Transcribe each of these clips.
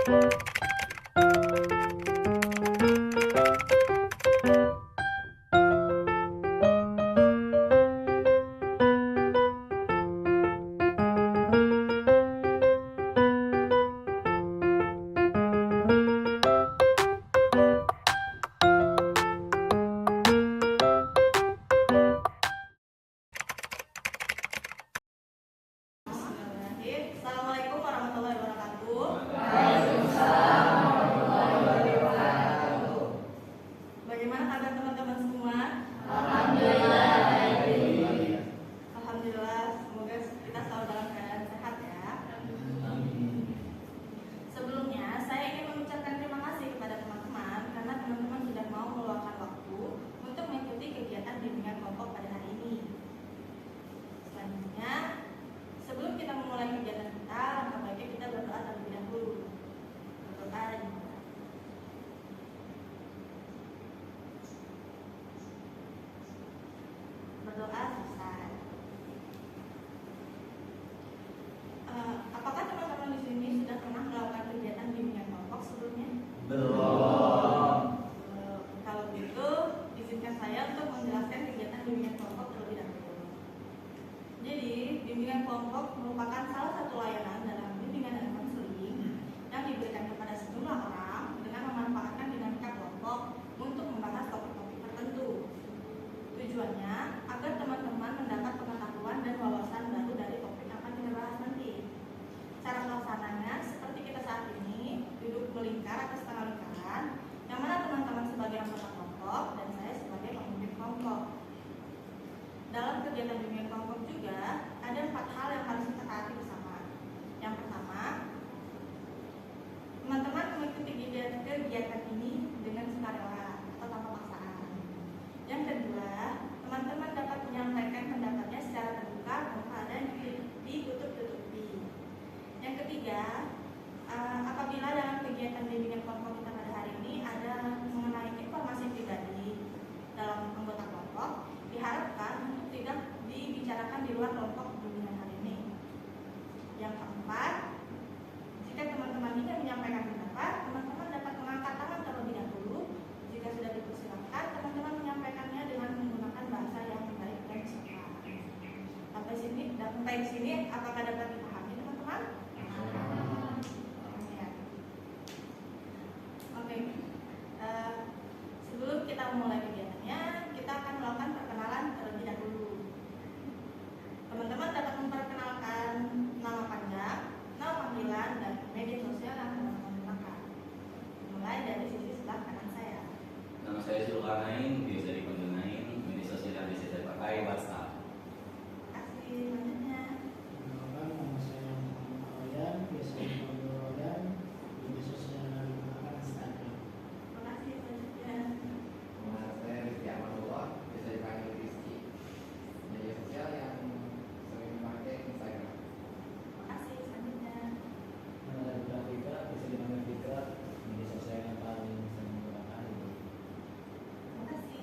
Assalamualaikum warahmatullahi wabarakatuh. Waalaikumsalam warahmatullahi wabarakatuh. Bagaimana kabar teman-teman semua? Alhamdulillah. Alhamdulillah, semoga kita selalu dalam keadaan sehat ya. Sebelumnya, saya ingin mengucapkan terima kasih kepada teman-teman karena teman-teman sudah mau meluangkan waktu untuk mengikuti kegiatan bimbingan kelompok pada hari ini. Selanjutnya, sebelum kita memulai kegiatan kita, langkah baiknya kita berdoa terlebih dahulu. Berdoa dan berdoa selesai. Apakah teman-teman di sini sudah pernah melakukan kegiatan bimbingan kelompok sebelumnya? Belum. Kalau begitu, izinkan saya untuk menjelaskan kegiatan bimbingan kelompok terlebih dahulu. Jadi, bimbingan kelompok merupakan salah satu layanan dalam bimbingan dan konseling yang diberikan kepada sejumlah orang dengan memanfaatkan dinamika kelompok untuk membahas topik-topik tertentu. Tujuannya agar teman-teman mendapat pengetahuan dan wawasan baru dari topik yang akan kita bahas nanti. Cara pelaksananya seperti kita saat ini, duduk melingkar atau setengah lingkaran, yang mana teman-teman sebagai anggota kelompok dan saya sebagai pemimpin kelompok. Dalam kegiatan bimbingan kelompok juga ada 4 hal yang harus kita taati bersama. Yang pertama, teman-teman mengikuti kegiatan ini dengan sukarela atau tanpa paksaan. Yang kedua, teman-teman dapat menyampaikan pendapatnya secara terbuka tanpa ada yang ditutup-tutupi. Yang ketiga, apabila dalam kegiatan bimbingan kelompok kita pada hari ini ada mengenai informasi pribadi dalam anggota kelompok, diharapkan untuk tidak dibicarakan di luar kelompok bimbingan hari ini. Yang keempat, jika teman-teman ingin menyampaikan pendapat, teman-teman dapat mengangkat tangan terlebih dahulu. Jika sudah dipersilakan, teman-teman menyampaikannya dengan menggunakan bahasa yang baik dan sopan. Sampai sini, apakah dapat dipahami teman-teman? Ya. Oke. Sebelum kita memulai kegiatannya, kita akan melakukan perkenalan terlebih dahulu. Teman-teman dapat memperkenalkan nama panjang, nama panggilan, dan media sosial yang teman-teman gunakan. Mulai dari sisi sebelah kanan saya. Nama saya Zulkarnain, biasa dipanggil Nain. Media sosial yang bisa saya pakai WhatsApp. Terima kasih. Selanjutnya, Nama saya Muhammad Aryan, biasa dipanggil Royan, media sosial yang menggunakan Instagram. terima kasih. Selanjutnya, Nama saya Rizky Amadullah, biasa dipanggil Rizky. Media sosial yang sering dipakai Instagram. terima kasih. Selanjutnya, Nama saya Fitra, biasa dipanggil Fitra, media sosial yang paling sering menggunakan itu. terima kasih.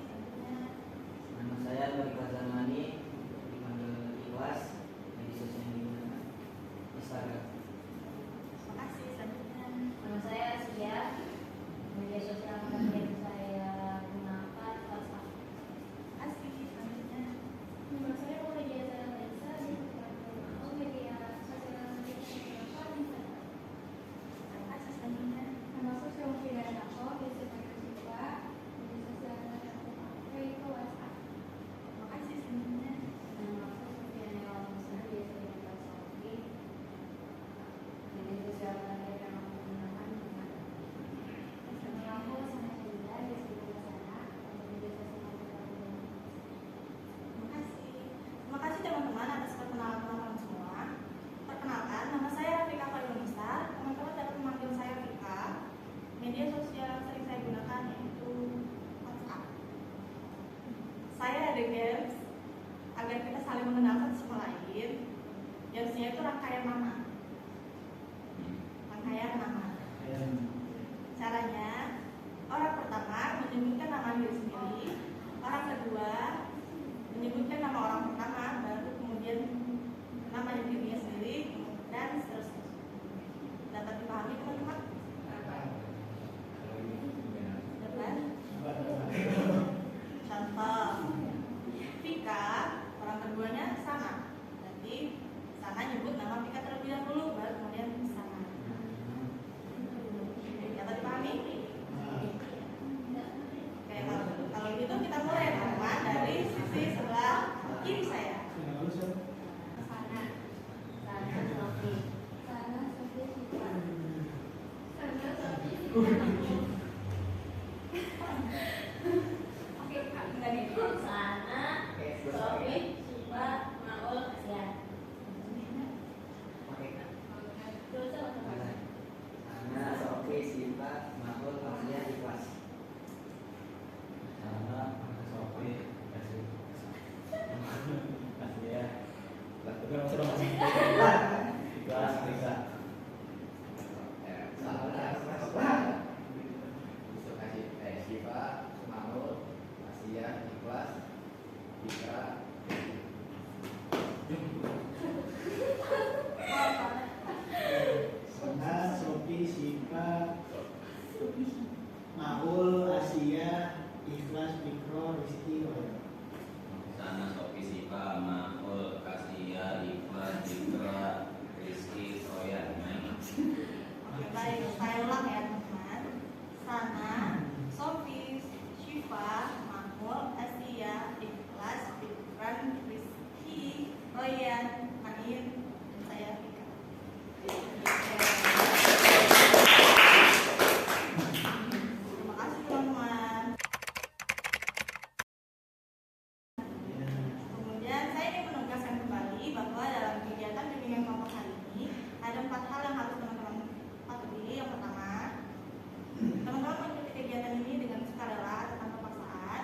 Oke, enggak nih. Sana, Sofi, Siva, Maul, Asia. Terus apa? Ana, Sofi, Sinta, Mahmud, Asia, Ikhlas. Sana, Sofi, kasih ya. Sudah masih. Ikhlas, Risa. Bisa kasih Siva, Maul, Asia, Ikhlas, Fitra. Sana, Sofi, Siva, Maul, Asia, Ikhlas, Fikro, Rizky, Royan. Sana, Sofi, Siva, Mahul, Kasia, Ikhlas, Fitra, Rizky, Royan. Oke, baik, saya ulang ya teman-teman. Sana, Sofi, Syifa, Mahmud, Asia, Ikhlas, Fikran, Rizky, Royan, Anin, dan saya Fika. Terima kasih teman-teman. Kemudian saya ingin menegaskan kembali bahwa dalam kegiatan bimbingan kelompok hari ini ada 4 hal yang harus teman-teman patuhi. Yang pertama, teman-teman mengikuti kegiatan ini dengan sukarela atau tanpa paksaan.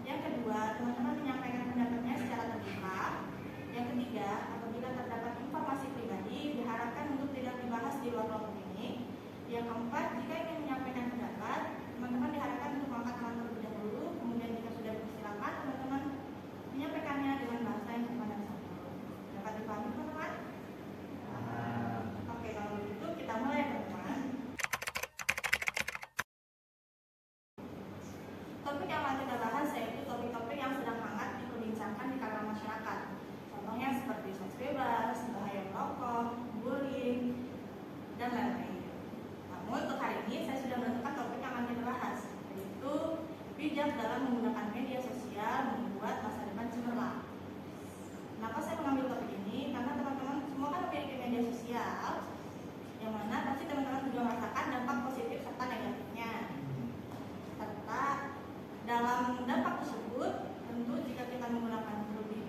Yang kedua, teman-teman menyampaikan pendapatnya secara terbuka. Yang ketiga, apabila terdapat informasi pribadi diharapkan untuk tidak dibahas di luar kelompok ini. Yang keempat, jika ingin menyampaikan pendapat, teman-teman diharapkan untuk mengangkat tangan terlebih dahulu. Kemudian jika sudah dipersilakan, teman-teman menyampaikannya dengan bahasa yang sopan dan santun. Dapat dipahami teman-teman? Oke, kalau begitu kita mulai teman-teman. Topik yang akan kita bahas yaitu topik-topik yang sedang hangat diperbincangkan di kalangan masyarakat. Contohnya seperti seks bebas, bahaya merokok, bullying, dan lain-lain. Namun untuk hari ini saya sudah menentukan topik yang akan kita bahas, yaitu bijak dalam menggunakan media sosial membuat masa depan cemerlang. Kenapa saya mengambil topik ini? Karena teman-teman semua kan memiliki media sosial, yang mana pasti teman-teman juga merasakan dampak positif serta negatifnya. Serta dalam dampak tersebut, tentu jika kita menggunakan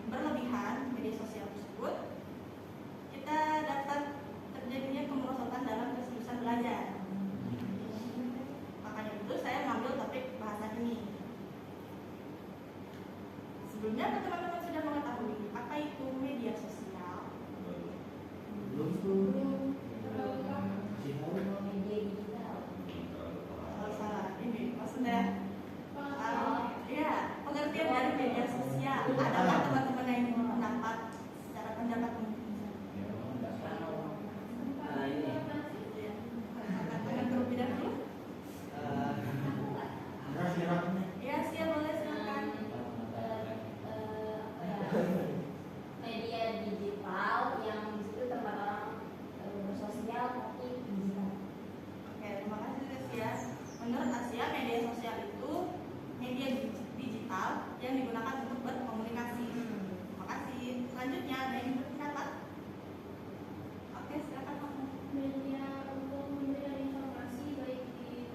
berlebihan media sosial tersebut, kita dapat terjadinya kemerosotan dalam keseriusan belajar. Makanya itu saya mengambil topik bahasan ini. Sebelumnya teman-teman sudah mengetahui apa itu media sosial? Belum tuh. Masih tahu. Media digital. Kalau salah ini maksudnya ya pengertian dari media sosial. Adakah teman-teman yang ingin pendapat secara pendapat Ini ya, dengan terlebih dahulu? Silakan. Ya, siap, boleh silakan. Media digital yang disitu tempat orang bersosial tapi digital. Oke, terima kasih Asia. Menurut Asia, media sosial itu media digital yang digunakan untuk berkomunikasi. Terima kasih. Selanjutnya ada yang berpendapat? Oke, silakan Pak. Media untuk memberikan informasi baik di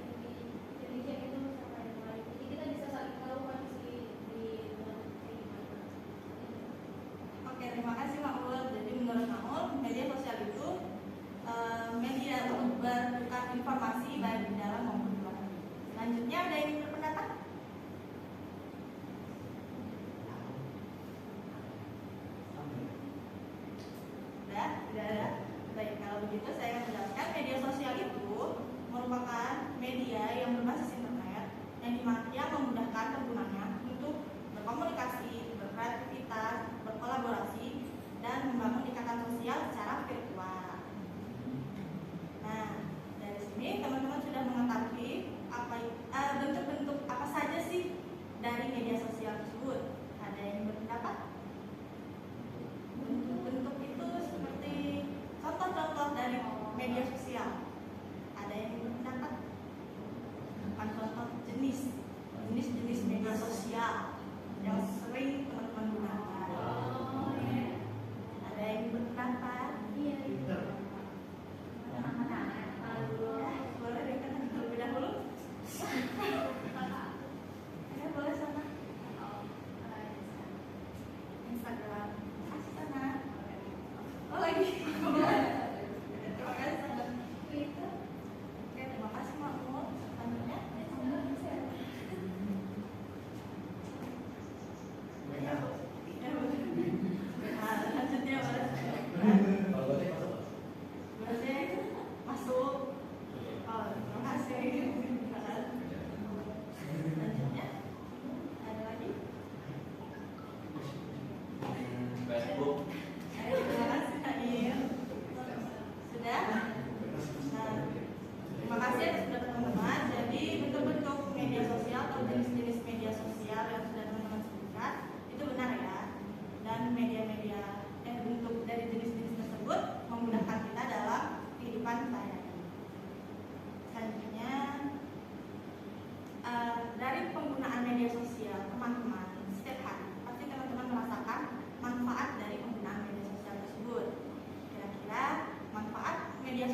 Indonesia itu sama yang lain. Jadi kita bisa saling tahu kondisi di luar negeri. Oke, terima kasih Makmul. Jadi menurut Makmul, media sosial itu media untuk bertukar informasi baik di dalam maupun di luar negeri. Selanjutnya ada yang berpendapat? Sudah? Tidak ada? Baik, kalau begitu saya akan menjelaskan media sosial itu merupakan media yang berbasis internet yang memudahkan penggunanya untuk berkomunikasi, berkreativitas, berkolaborasi, dan membangun ikatan sosial secara virtual. Nah, dari sini teman-teman sudah mengetahui bentuk-bentuk apa saja sih dari media sosial tersebut. Ada yang berpendapat? Bentuk-bentuk itu seperti contoh-contoh dari media sosial. Ada yang berpendapat? Bukan contoh, jenis-jenis media sosial yang sering teman-teman gunakan. Ada yang berpendapat? Iya. Twitter. Ya, boleh deh kan terlebih dahulu.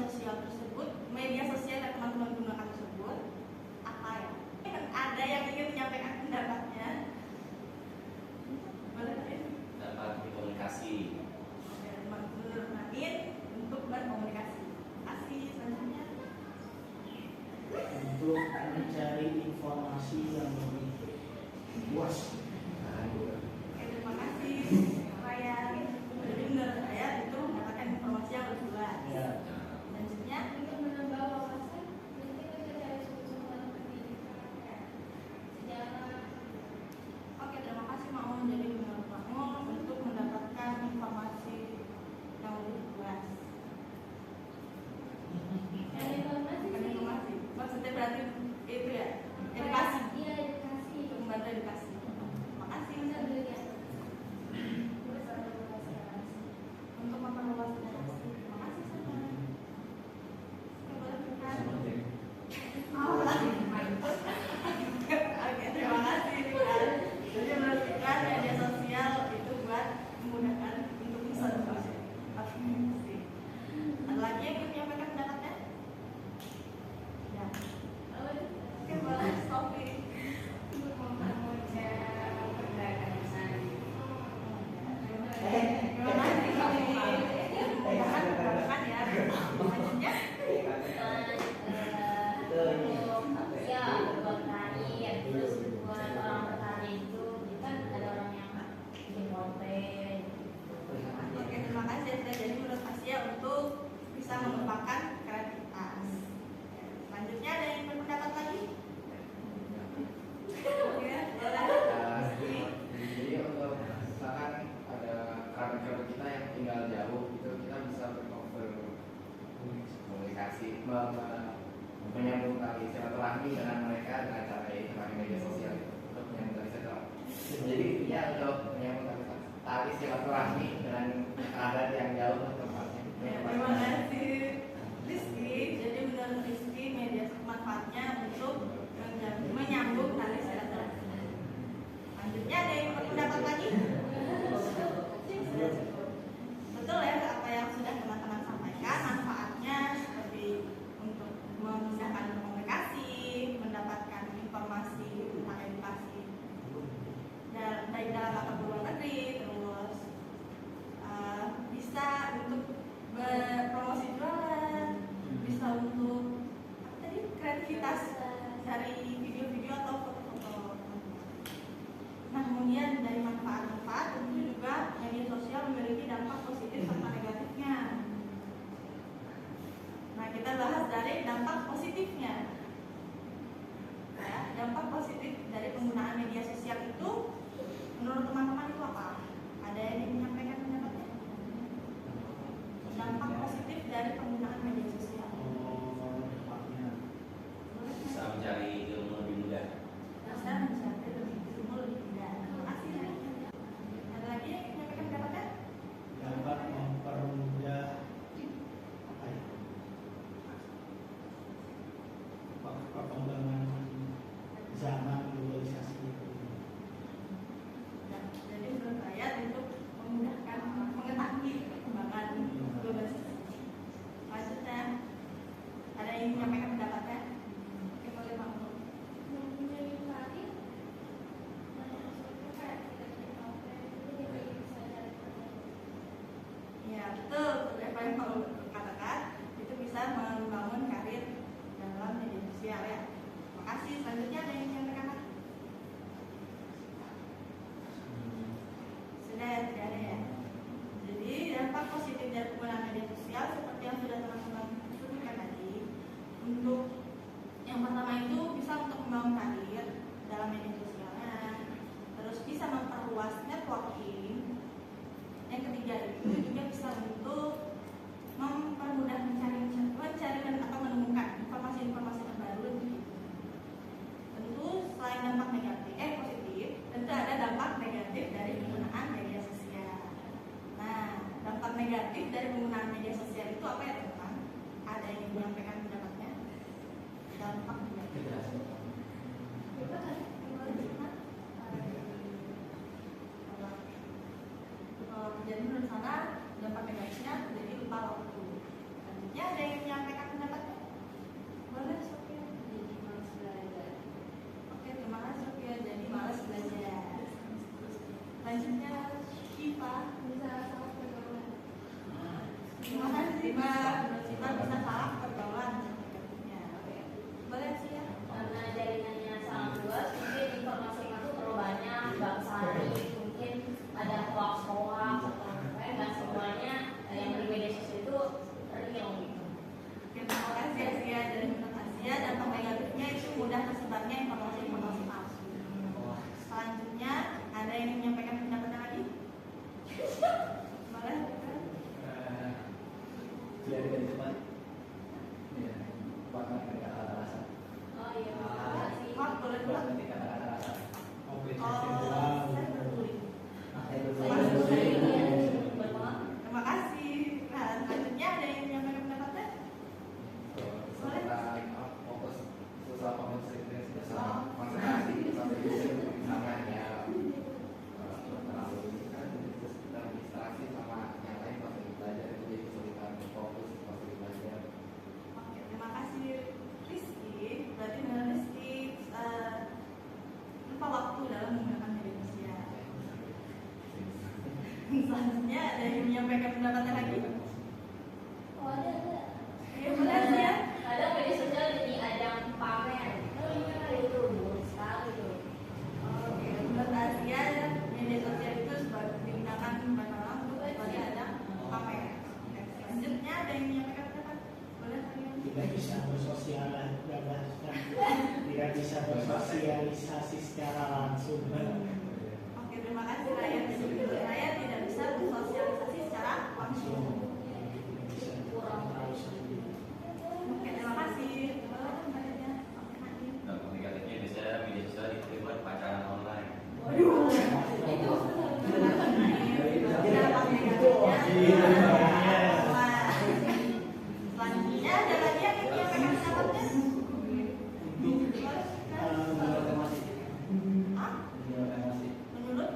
sosial tersebut, media sosial yang teman-teman gunakan tersebut apa ya? Ada yang ingin menyampaikan pendapatnya? Boleh ya? Dapat komunikasi. Oke, menurut Nadine untuk berkomunikasi. Kasih selanjutnya. Untuk mencari informasi yang lebih luas. Oke, terima kasih Ryan. Jadi menurut saya itu mendapatkan informasi yang lebih luas. Ya. Selanjutnya, Untuk menambah wawasan, mungkin kita cari sumber-sumber pendidikan kayak sejarah. oke, terima kasih Maun. Jadi menurut Maun untuk mendapatkan informasi yang lebih luas. Ada informasi Bukan sih. informasi. Maksudnya berarti itu ya, edukasi. Iya, edukasi. Untuk membantu edukasi. Terima kasih. Bisa belajar. Bisa belajar. Untuk memperluas edukasi. Terima kasih sama. Oke, boleh bukan? Oke, terima kasih Fikran. Jadi menurut Fikran media sosial itu buat memudahkan untuk bersosialisasi. Ada lagi yang ingin menyampaikan pendapatnya? Ya. Oke, boleh Sofi. Untuk mempermudah perdagangan. Terima kasih Sofi. Memudahkan perdagangan ya. Selanjutnya. Ya buat tani, terus buat orang bertani itu kan ada orang yang bikin konten. Oke, terima kasih Asia. Jadi menurut Asia untuk bisa mengembangkan kreativitas. Selanjutnya ada yang berpendapat lagi? Oke, boleh. Jadi untuk misalkan ada kerabat-kerabat kita yang tinggal jauh itu kita bisa berkomunikasi, menyambung tali silaturahmi dengan mereka dengan cara itu pakai media sosial itu untuk menyambung tali silaturahmi. Jadi ya untuk menyambung tali silaturahmi dengan kerabat yang jauh tempatnya. Ya, terima kasih Rizky. Jadi menurut Rizky media manfaatnya untuk menyambung tali silaturahmi. Selanjutnya ada yang berpendapat lagi? Betul ya apa yang sudah teman-teman sampaikan, manfaatnya seperti untuk memudahkan komunikasi, mendapatkan informasi tentang edukasi dan baik dalam atau luar negeri, terus bisa untuk berpromosi jualan, bisa untuk apa tadi kreativitas dari video-video atau foto-foto. Nah, kemudian dari manfaat-manfaat tentu juga media sosial memiliki dampak positif serta negatifnya. Nah, kita bahas dari dampak positifnya. Ya, dampak positif dari penggunaan media sosial itu menurut teman-teman itu apa? Ada yang ingin menyampaikan pendapatnya? Dampak positif dari penggunaan media sosial. Dampaknya. Boleh? Bisa mencari ilmu lebih mudah. Bisa mencari ilmu lebih mudah. Terima kasih. Ada lagi yang ingin menyampaikan pendapatnya? Dapat mempermudah apa ya? Perkembangan zaman globalisasi itu. Nah, jadi menurut saya untuk memudahkan mengetahui perkembangan globalisasi. Selanjutnya, ada yang ingin menyampaikan pendapatnya? Oke, boleh Bang. Mempunyai karir, maksudnya kayak kita jadi apa itu jadi bisa cari kerja. Ya, betul. Apa yang kamu katakan itu bisa membangun karir dalam media sosial ya. menyampaikan pendapatnya lagi? Oh, ada. Ya, boleh sih ya. Kadang media sosial jadi ajang pamer. Itu buruk sekali tuh. Oke, menurut Asia media sosial itu digunakan banyak orang untuk sebagai ajang pamer. Oke, selanjutnya ada yang menyampaikan pendapat? Boleh kalian? Tidak bisa tidak bisa bersosialisasi secara langsung. Oke, terima kasih Raya. Saya tidak bisa bersosialisasi secara langsung. Oke, terima kasih. Boleh kembalinya. Oke, Nadim. Nah, komunikatifnya bisa media sosial dipakai buat pacaran online. Waduh, itu dampak negatifnya. Wah. Selanjutnya ada lagi yang ingin menyampaikan pendapatnya? Hah? Menurut?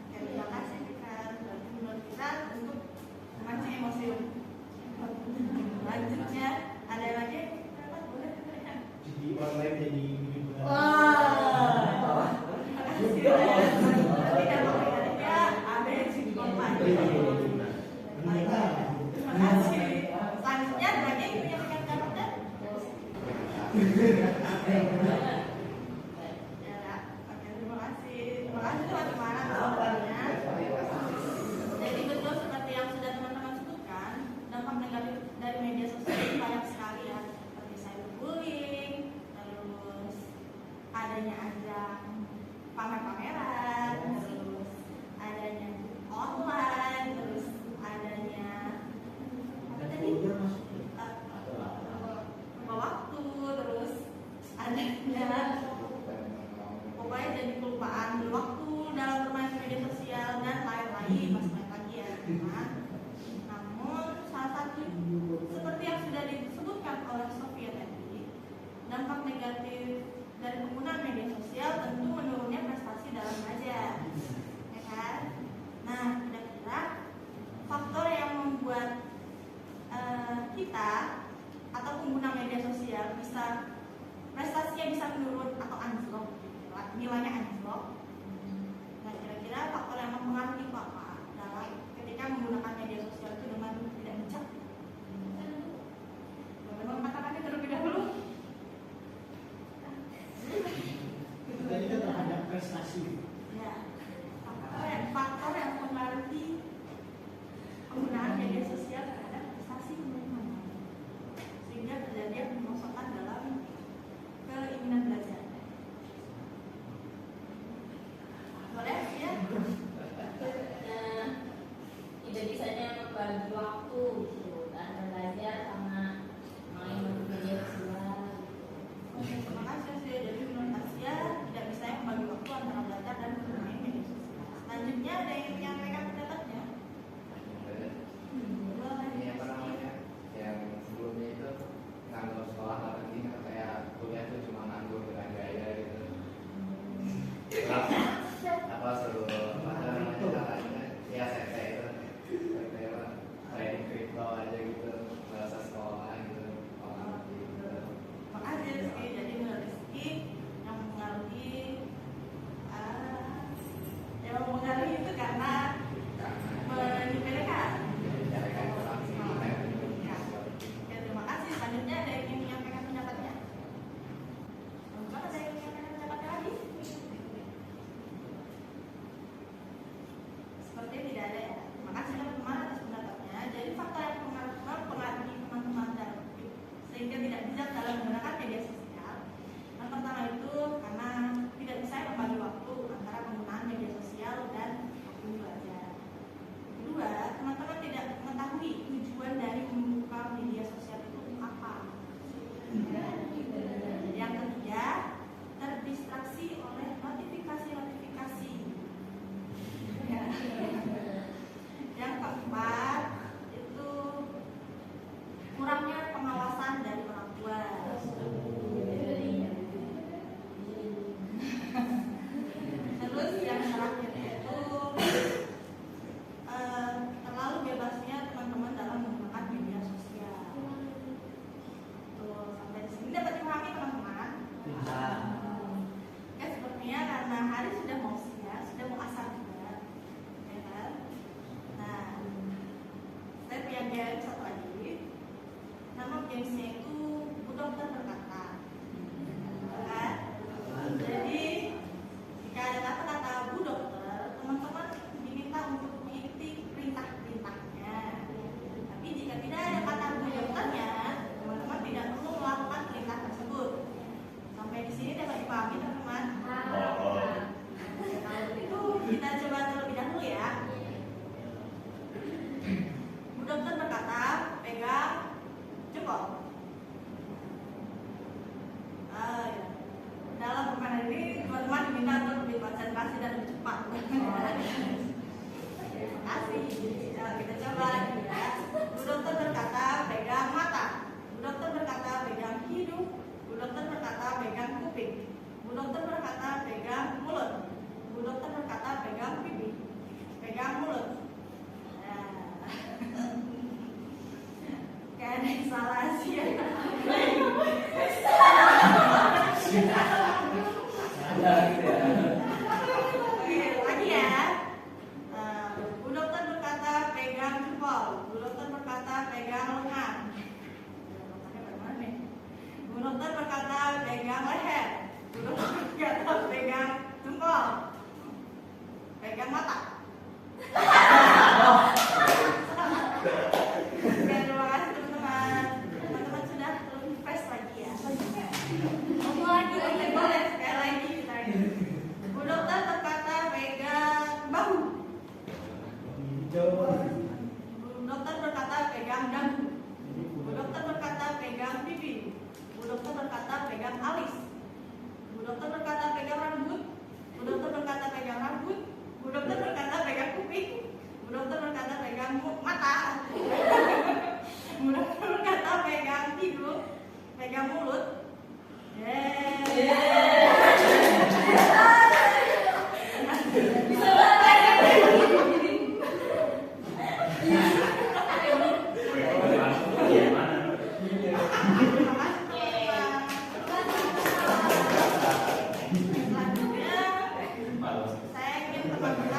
Oke, terima kasih kita. Berarti menurut kita untuk memancing emosi. Selanjutnya ada lagi? Boleh kalian? Jadi online jadi juga. Wah, terima kasih Raya. Berarti dampak negatifnya ada yang segi online. Terima kasih. Selanjutnya ada lagi yang menyampaikan pendapatnya? Ya, oke, terima kasih. Terima kasih teman-teman atas waktunya. Jadi betul seperti yang sudah teman-teman sebutkan, dampak negatif dari media sosial itu banyak sekali ya, seperti cyberbullying, terus adanya ajang pamer-pameran, terus adanya online, terus adanya apa tadi? Waktu, terus adanya game satu lagi. Nama gamesnya itu Bu Dokter Berkata. Kan? Jadi jika ada kata-kata Bu Dokter, teman-teman diminta untuk mengikuti perintah-perintahnya. Tapi jika tidak ada kata Bu Dokternya, teman-teman tidak perlu melakukan perintah tersebut. Sampai di sini dapat dipahami teman-teman? Kalau begitu kita coba terlebih dahulu ya. Bu Dokter berkata, pegang jempol. Ya. Dalam permainan ini teman-teman diminta untuk lebih konsentrasi dan lebih cepat. Terima kasih. Kita coba lagi ya. Bu Dokter berkata, pegang mata. Bu Dokter berkata, pegang hidung. Bu Dokter berkata, pegang kuping. Bu Dokter berkata, pegang mulut. Bu Dokter berkata, pegang pipi. Pegang mulut. Kayak ada yang salah sih ya. Oke, lagi ya. Bu Dokter berkata, pegang jempol. Bu Dokter berkata, pegang lengan. Bu Dokter berkata, pegang leher. Bu Dokter berkata, pegang jempol. Pegang mata. Oke, terima kasih teman-teman. Teman-teman sudah lebih fresh lagi ya. Ngomong lagi, boleh sekali lagi kita ini. Bu Dokter berkata, pegang bahu. Bu Dokter berkata, pegang dagu. Bu Dokter berkata, pegang pipi. Bu Dokter berkata, pegang alis. Bu Dokter berkata, pegang rambut. Bu Dokter berkata, pegang rambut. Bu Dokter berkata, pegang kuping. Bu Dokter berkata, pegang mata. Bu Dokter berkata, pegang hidung. Pegang mulut. Selanjutnya, saya ingin teman-teman